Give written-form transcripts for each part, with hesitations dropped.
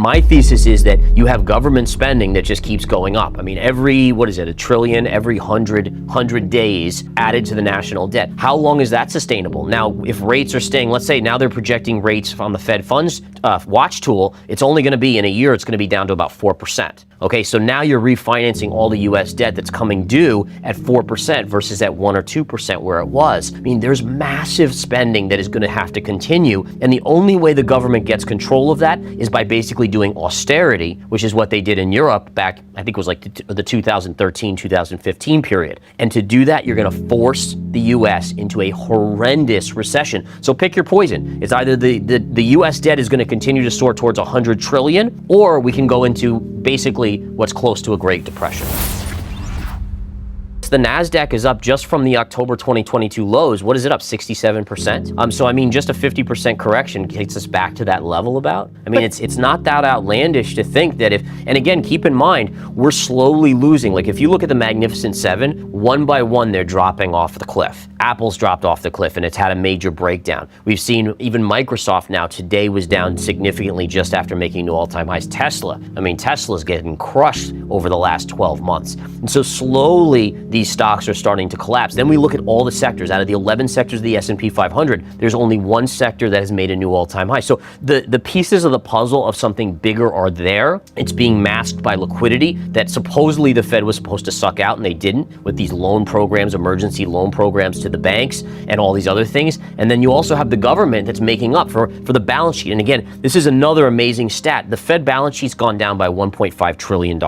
My thesis is that you have government spending that just keeps going up. I mean, every, $1 trillion, every 100 days added to the national debt. How long is that sustainable? Now, if rates are staying, let's say now they're projecting rates on the Fed funds watch tool, it's only going to be in a year, it's going to be down to about 4%. Okay, so now you're refinancing all the US debt that's coming due at 4% versus at 1 or 2% where it was. I mean, there's massive spending that is going to have to continue. And the only way the government gets control of that is by basically doing austerity, which is what they did in Europe back, I think it was like the 2013, 2015 period. And to do that, you're going to force the US into a horrendous recession. So pick your poison. It's either the US debt is going to continue to soar towards 100 trillion, or we can go into basically what's close to a Great Depression. The NASDAQ is up just from the October 2022 lows. What is it up, 67%? So I mean, just a 50% correction takes us back to that level about. I mean, it's not that outlandish to think that if, and again, keep in mind, we're slowly losing. Like if you look at the Magnificent Seven, one by one, they're dropping off the cliff. Apple's dropped off the cliff and it's had a major breakdown. We've seen even Microsoft now today was down significantly just after making new all-time highs. Tesla, I mean, Tesla's getting crushed over the last 12 months. And so slowly, these stocks are starting to collapse. Then we look at all the sectors. Out of the 11 sectors of the S&P 500, there's only one sector that has made a new all-time high. So the pieces of the puzzle of something bigger are there. It's being masked by liquidity that supposedly the Fed was supposed to suck out, and they didn't, with these loan programs, emergency loan programs to the banks and all these other things. And then you also have the government that's making up for the balance sheet. And again, this is another amazing stat. The Fed balance sheet's gone down by $1.5 trillion.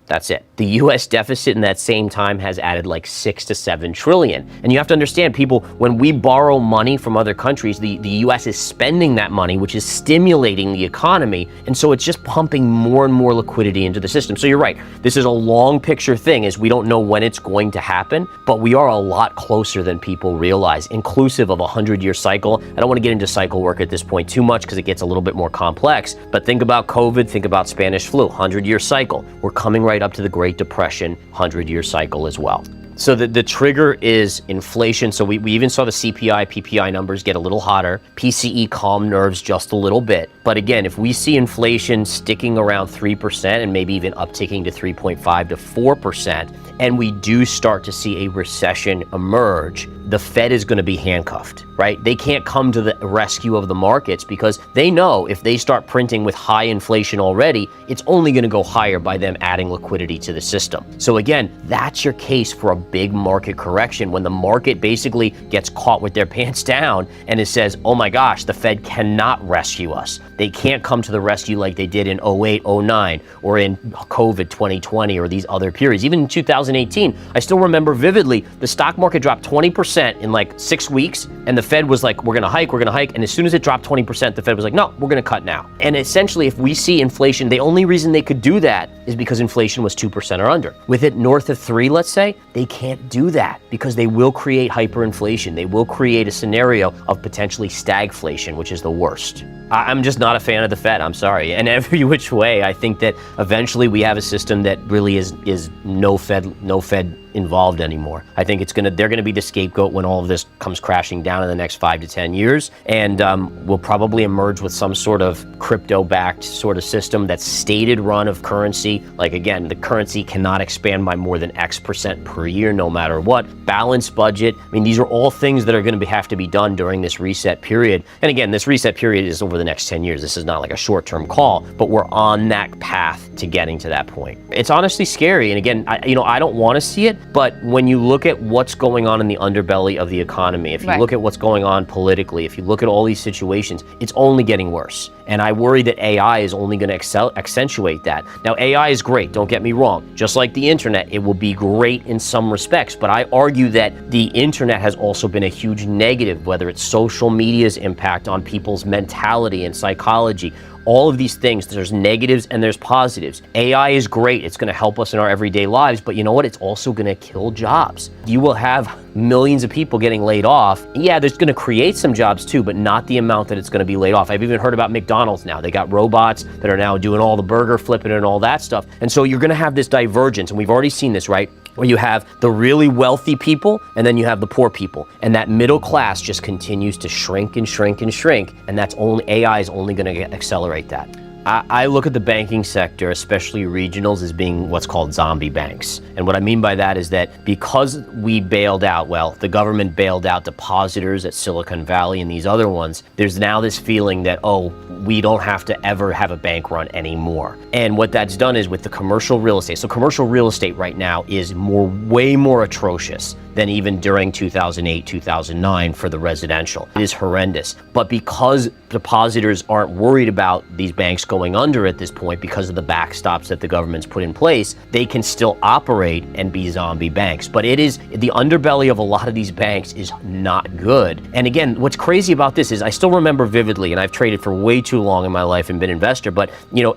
That's it. The US deficit in that same time has added like 6 to 7 trillion. And you have to understand, people, when we borrow money from other countries, the US is spending that money, which is stimulating the economy. And so it's just pumping more and more liquidity into the system. So you're right. This is a long picture thing, as we don't know when it's going to happen, but we are a lot closer than people realize, inclusive of a 100-year cycle. I don't want to get into cycle work at this point too much because it gets a little bit more complex, but think about COVID, think about Spanish flu, 100-year cycle. We're coming right up to the Great Depression 100-year cycle as well. So the trigger is inflation. So we even saw the CPI, PPI numbers get a little hotter. PCE calmed nerves just a little bit. But again, if we see inflation sticking around 3% and maybe even upticking to 3.5 to 4%, and we do start to see a recession emerge, the Fed is going to be handcuffed, right? They can't come to the rescue of the markets because they know if they start printing with high inflation already, it's only going to go higher by them adding liquidity to the system. So again, that's your case for a big market correction, when the market basically gets caught with their pants down and it says, oh my gosh, the Fed cannot rescue us. They can't come to the rescue like they did in 08, 09, or in COVID 2020, or these other periods. Even in 2018, I still remember vividly, the stock market dropped 20% in like 6 weeks, and the Fed was like, we're gonna hike. And as soon as it dropped 20%, the Fed was like, no, we're gonna cut now. And essentially, if we see inflation, the only reason they could do that is because inflation was 2% or under. With it north of 3, let's say, they can't do that because they will create hyperinflation. They will create a scenario of potentially stagflation, which is the worst. I'm just not a fan of the Fed, I'm sorry. And every which way, I think that eventually we have a system that really is no Fed involved anymore. I think they're gonna be the scapegoat when all of this comes crashing down in the next 5 to 10 years. And we'll probably emerge with some sort of crypto-backed sort of system that's stated run of currency. Like again, the currency cannot expand by more than X% per year, no matter what. Balanced budget. I mean, these are all things that are gonna have to be done during this reset period. And again, this reset period is over the next 10 years. This is not like a short-term call, but we're on that path to getting to that point. It's honestly scary. And again, I don't want to see it, but when you look at what's going on in the underbelly of the economy, if you look at what's going on politically, if you look at all these situations, it's only getting worse. And I worry that AI is only going to accentuate that. Now, AI is great, don't get me wrong. Just like the internet, it will be great in some respects, but I argue that the internet has also been a huge negative, whether it's social media's impact on people's mentality and psychology. All of these things, there's negatives and there's positives. AI is great. It's going to help us in our everyday lives, but you know what? It's also going to kill jobs. You will have millions of people getting laid off. Yeah, there's going to create some jobs too, but not the amount that it's going to be laid off. I've even heard about McDonald's now. They got robots that are now doing all the burger flipping and all that stuff. And so you're going to have this divergence, and we've already seen this, right? Where you have the really wealthy people and then you have the poor people. And that middle class just continues to shrink and shrink and shrink. And that's only, AI is only going to accelerate that. I look at the banking sector, especially regionals, as being what's called zombie banks. And what I mean by that is that because we bailed out, well, the government bailed out depositors at Silicon Valley and these other ones, there's now this feeling that, oh, we don't have to ever have a bank run anymore. And what that's done is with the commercial real estate. So commercial real estate right now is way more atrocious than even during 2008, 2009 for the residential. It is horrendous. But because depositors aren't worried about these banks going under at this point because of the backstops that the government's put in place, they can still operate and be zombie banks. But it is, the underbelly of a lot of these banks is not good. And again, what's crazy about this is I still remember vividly, and I've traded for way too long in my life and been an investor, but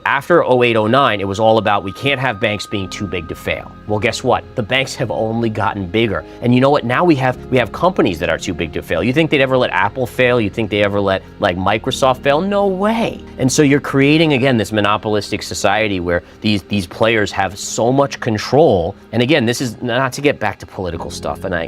after 08, 09, it was all about we can't have banks being too big to fail. Well, guess what? The banks have only gotten bigger. And you know what? Now we have companies that are too big to fail. You think they'd ever let Apple fail? You think they ever let like Microsoft fail? No way. And so you're creating again this monopolistic society where these players have so much control. And again, this is not to get back to political stuff. And I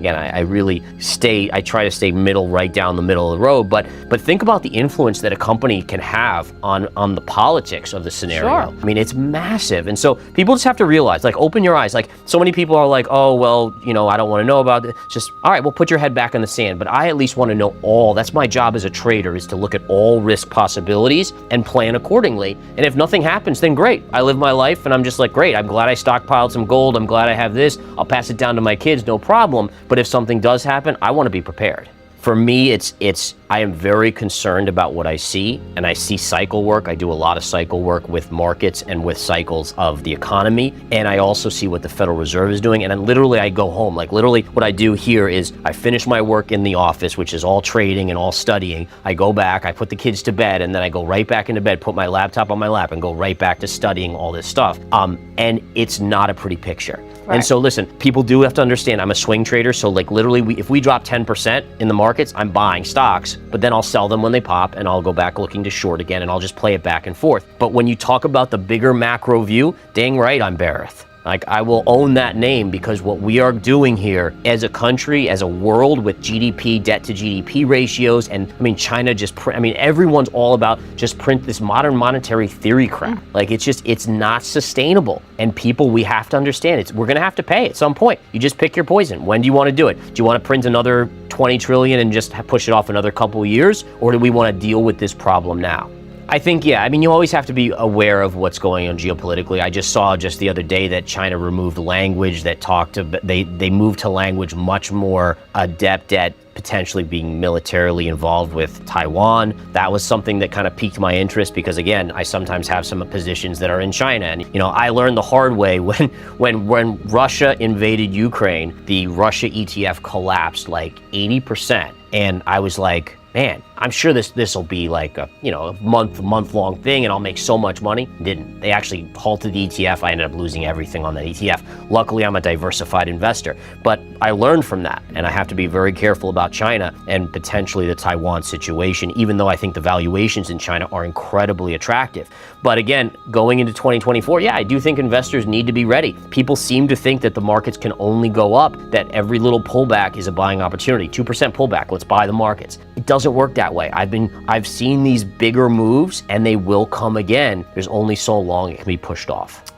try to stay right down the middle of the road. But think about the influence that a company can have on the politics of the scenario. Sure. I mean, it's massive. And so people just have to realize, like, open your eyes. Like, so many people are like, oh, well, I don't want to know about it. Just, all right, well, put your head back in the sand. But I at least want to know all. That's my job as a trader, is to look at all risk possibilities and plan accordingly. And if nothing happens, then great. I live my life and I'm just like, great. I'm glad I stockpiled some gold. I'm glad I have this. I'll pass it down to my kids, no problem. But if something does happen, I want to be prepared. For me, I am very concerned about what I see, and I see cycle work. I do a lot of cycle work with markets and with cycles of the economy, and I also see what the Federal Reserve is doing, and then literally I go home. Like literally what I do here is I finish my work in the office, which is all trading and all studying. I go back, I put the kids to bed, and then I go right back into bed, put my laptop on my lap, and go right back to studying all this stuff. And it's not a pretty picture. Right. And so listen, people do have to understand I'm a swing trader, so like literally if we drop 10% in the markets, I'm buying stocks, but then I'll sell them when they pop and I'll go back looking to short again and I'll just play it back and forth. But when you talk about the bigger macro view, dang right I'm bearish. Like, I will own that name, because what we are doing here as a country, as a world, with GDP, debt to GDP ratios, and I mean, China everyone's all about just print this modern monetary theory crap. Like, it's not sustainable. And people, we have to understand we're gonna have to pay at some point. You just pick your poison. When do you wanna do it? Do you wanna print another 20 trillion and just push it off another couple of years? Or do we wanna deal with this problem now? I think, yeah, you always have to be aware of what's going on geopolitically. I just saw the other day that China removed language that they moved to language much more adept at potentially being militarily involved with Taiwan. That was something that kind of piqued my interest, because again, I sometimes have some positions that are in China. And I learned the hard way when Russia invaded Ukraine, the Russia ETF collapsed like 80%. And I was like, man, I'm sure this will be like a month-long thing and I'll make so much money. Didn't. They actually halted the ETF. I ended up losing everything on that ETF. Luckily, I'm a diversified investor, but I learned from that, and I have to be very careful about China and potentially the Taiwan situation, even though I think the valuations in China are incredibly attractive. But again, going into 2024, yeah, I do think investors need to be ready. People seem to think that the markets can only go up, that every little pullback is a buying opportunity. 2% pullback, let's buy the markets. It doesn't work that way. I've seen these bigger moves, and they will come again. There's only so long it can be pushed off.